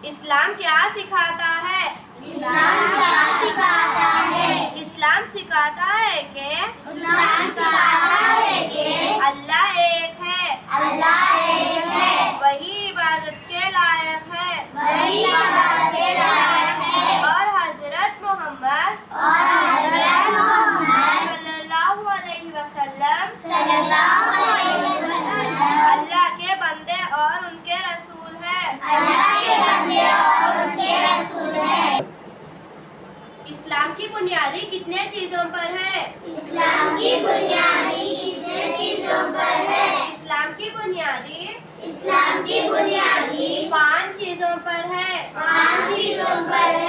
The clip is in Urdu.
اسلام کیا سکھاتا ہے؟ اسلام کیا سکھاتا ہے؟ اسلام سکھاتا ہے کہ اسلام سکھاتا ہے کہ اللہ ایک ہے، اللہ ایک ہے، وہی عبادت کے لائق ہے، وہی عبادت کے لائق ہے، اور حضرت محمد صلی اللہ علیہ وسلم صلی اللہ علیہ وسلم اللہ کے بندے اور ان کے رسول ہیں۔ اللہ کے بندے اور ان کے رسول ہیں۔ اسلام کی بنیادی کتنے چیزوں پر ہے؟ اسلام کی بنیادی کتنے چیزوں پر ہے؟ اسلام کی بنیادی اسلام کی بنیادی 5 چیزوں پر ہے۔ 5 چیزوں پر ہے۔